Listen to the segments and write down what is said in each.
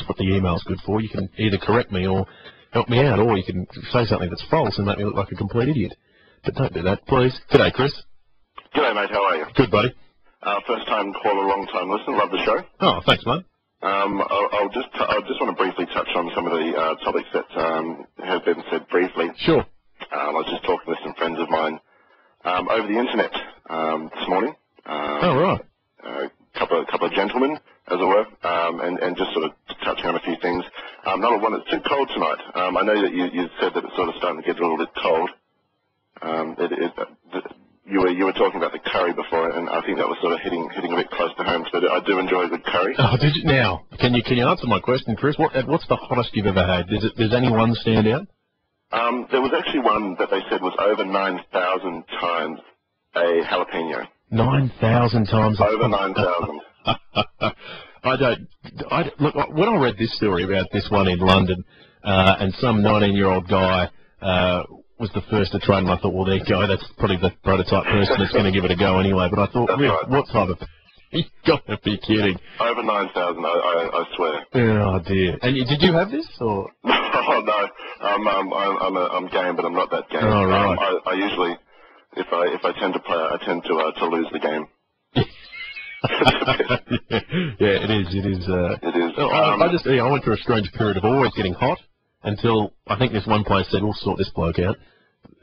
that's what the email's good for. You can either correct me or help me out, or you can say something that's false and make me look like a complete idiot. But don't do that, please. G'day, Chris. G'day, mate. How are you? Good, buddy. First time caller, long time listener. Love the show. Oh, thanks, mate. I just want to briefly touch on some of the topics that have been said briefly. Sure. I was just talking with some friends of mine over the internet this morning. Oh, right. A couple of gentlemen, as it were, and just sort of touching on a few things. Number one, it's too cold tonight. I know that you said that it's sort of starting to get a little bit cold. You were talking about the curry before, and I think that was sort of hitting a bit close to home. But I do enjoy a good curry. Oh, did you? Now, can you answer my question, Chris? What's the hottest you've ever had? Does any one stand out? There was actually one that they said was over 9,000 times a jalapeno. 9,000 times. Over 9,000. Look, when I read this story about this one in London, and some 19-year-old guy was the first to try, and I thought, well, there you go, that's probably the prototype person that's going to give it a go anyway. But I thought, right. What type of... You've got to be kidding. Over 9,000, I swear. Oh, dear. And did you have this, or...? Oh, no. I'm game, but I'm not that game. Oh, right. I usually, if I tend to play, I tend to lose the game. Yeah, it is. It is. I went through a strange period of always getting hot until I think this one place said, "We'll sort this bloke out.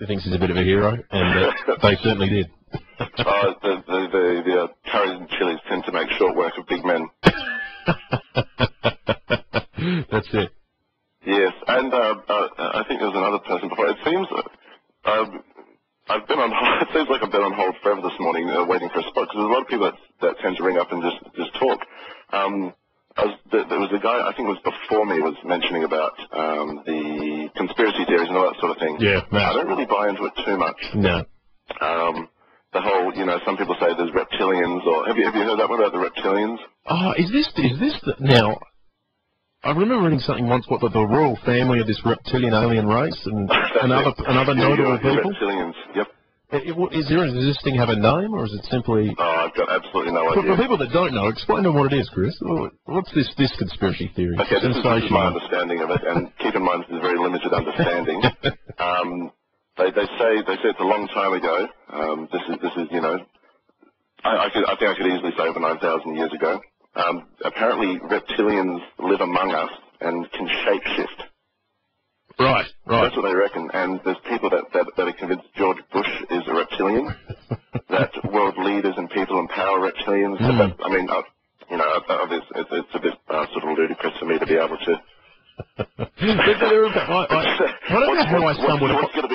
He thinks he's a bit of a hero," and they certainly did. The curries and chilies tend to make short work of big men. That's it. Yes, and I think there was another person before. It seems I've been on. It seems like I've been on hold forever this morning, waiting for a spot, because there's a lot of people that tend to ring up and just talk. There was a guy, I think it was before me, was mentioning about the conspiracy theories and all that sort of thing. Yeah, I don't really buy into it too much. No. The whole, some people say there's reptilians, or have you heard that one about the reptilians? Oh, is this now? I remember reading something once, what the royal family of this reptilian alien race and another notable people. Reptilians, yep. Does this thing have a name, or is it simply... Oh, I've got absolutely no idea. For people that don't know, explain to them what it is, Chris. What's this conspiracy theory? Okay, this is my understanding of it, and keep in mind this is a very limited understanding. They say it's a long time ago. This is I think I could easily say over 9,000 years ago. Apparently reptilians live among us and can shapeshift. Right. That's what they reckon. And there's people that are convinced George Bush is a reptilian, that world leaders and people in power are reptilians. Mm. I mean, it's a bit sort of ludicrous for me to be able to... I don't know how I stumbled...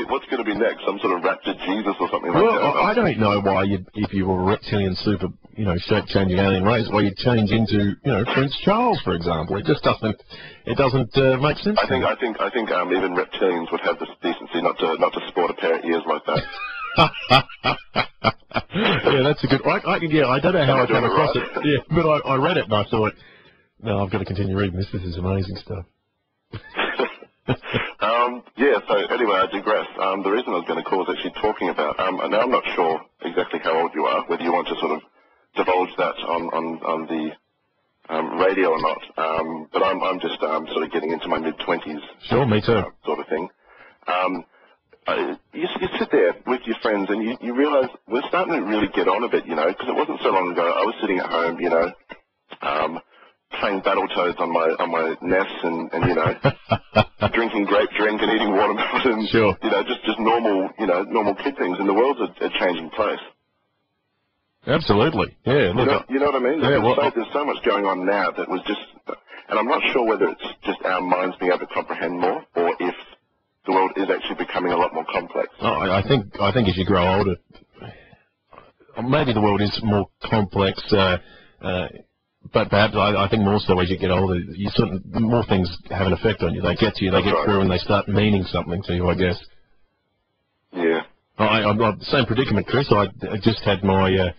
What's going to be next? Some sort of raptor Jesus or something like that? Well, I don't know why if you were a reptilian super, shape-changing alien race, why you'd change into, Prince Charles, for example. It just doesn't make sense. I think even reptilians would have the decency not to sport a pair of ears like that. Yeah, that's a good... I don't know how I came across it. Yeah, but I read it and I thought, no, I've got to continue reading this. This is amazing stuff. Yeah, so anyway, I digress. The reason I was going to call is actually talking about, now I'm not sure exactly how old you are, whether you want to sort of divulge that on the radio or not, but I'm just sort of getting into my mid-20s. Sure, me too. Sort of thing. You sit there with your friends and you realise we're starting to really get on a bit, because it wasn't so long ago I was sitting at home, playing Battletoads on my NES and drinking grape drink and eating watermelon. Sure. Just normal kid things, and the world's a changing place. Absolutely. Yeah. Look, you know what I mean? Yeah, There's so much going on now that was just, and I'm not sure whether it's just our minds being able to comprehend more, or if the world is actually becoming a lot more complex. Oh, I think as you grow older, maybe the world is more complex. But perhaps I think more so as you get older, more things have an effect on you. They get to you, they get through, and they start meaning something to you, I guess. Yeah. I'm the same predicament, Chris. I just had my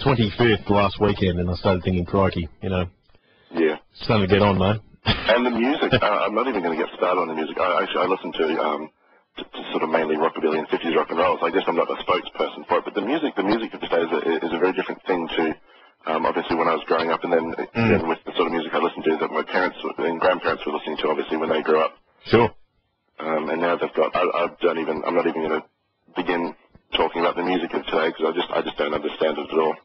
25th last weekend, and I started thinking, crikey, Yeah. Starting to get on, though. And the music, I'm not even going to get started on the music. I listen to sort of mainly rockabilly and 50s rock and roll, so I guess I'm not a spokesperson for it. But the music of today is a very different thing to obviously when I was growing up, and then with the sort of music I listened to that my parents and grandparents were listening to, obviously when they grew up. Sure. And now they've got. I'm not even going to begin talking about the music of today because I just don't understand it at all.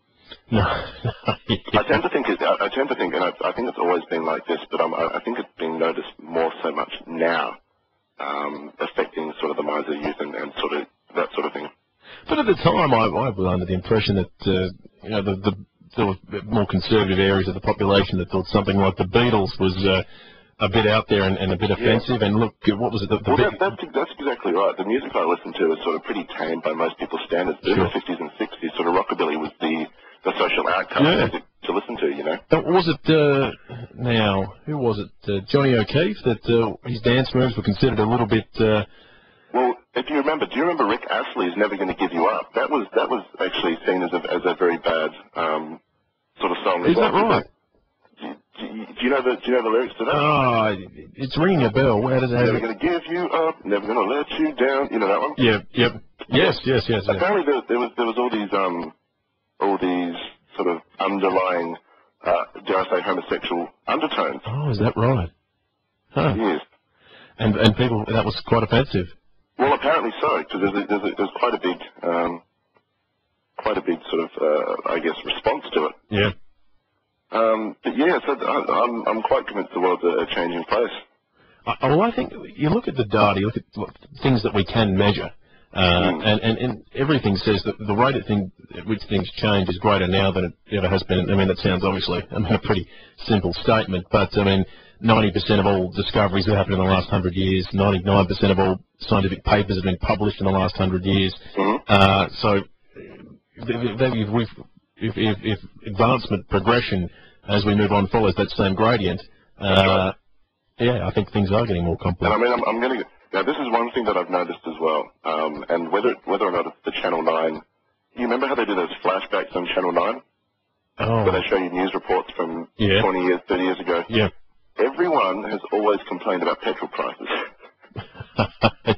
No. I tend to think, and I think it's always been like this, but I think it's being noticed more so much now, affecting sort of the minds of the youth and sort of that sort of thing. But at the time, I was under the impression that there were more conservative areas of the population that thought something like the Beatles was a bit out there and a bit offensive. And look, what was it? That's exactly right. The music I listened to is sort of pretty tame by most people's standards. In the 50s and 60s, sort of rockabilly was the social outcome music to listen to, you know. Was it now? Who was it? Johnny O'Keefe? That his dance moves were considered a little bit. Well, if you remember, do you remember Rick Astley's "Never Gonna Give You Up"? That was actually seen as a very bad sort of song. Is that right? Do you know the lyrics to that? Oh, it's ringing a bell. Where does it have? Never gonna give you up, never gonna let you down. You know that one? Yeah, yep. Yes. Apparently there was all these sort of underlying, dare I say, homosexual undertones. Oh, is that right? Huh. Yes. And people, that was quite offensive. Well, apparently so, because there's quite a big sort of, I guess, response to it. Yeah. But yeah, so I'm quite convinced the world's a changing place. Well, I think you look at the data, you look at things that we can measure, and everything says that the rate at which things change is greater now than it ever has been. I mean, that sounds obviously, a pretty simple statement, but 90% of all discoveries that happened in the last 100 years, 99% of all scientific papers have been published in the last 100 years. So if advancement, progression, as we move on, follows that same gradient, I think things are getting more complex. And I mean, now this is one thing that I've noticed as well, and whether or not it's the Channel 9, you remember how they do those flashbacks on Channel 9? Oh. Where they show you news reports from 20 years, 30 years ago? Yeah. Everyone has always complained about petrol prices.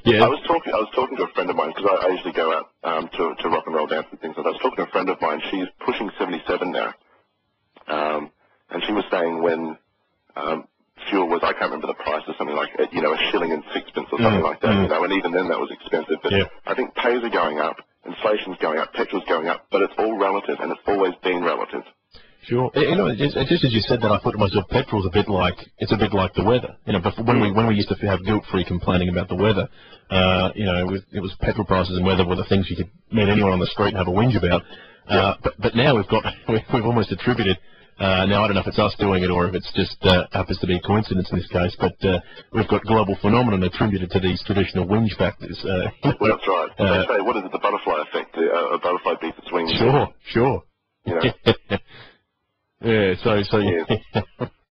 Yeah. I was talking to a friend of mine, because I usually go out to rock and roll dance and things like that. I was talking to a friend of mine. She's pushing 77 now. And she was saying when fuel was, I can't remember the price, or something like, a shilling and sixpence or something like that, and even then that was expensive. But I think pays are going up, inflation's going up, petrol's going up, but it's all relative, and it's always been relative. Sure. Just as you said that, I thought to myself, petrol's a bit like the weather. Before, when we used to have guilt-free complaining about the weather, it was petrol prices and weather were the things you could meet anyone on the street and have a whinge about. But now we've almost attributed. Now I don't know if it's us doing it or if it's just happens to be a coincidence in this case, but we've got global phenomenon attributed to these traditional whinge factors. Well, that's right. They say, what is it, the butterfly effect? A butterfly beats its wings. Sure. You know. Yeah, so yes.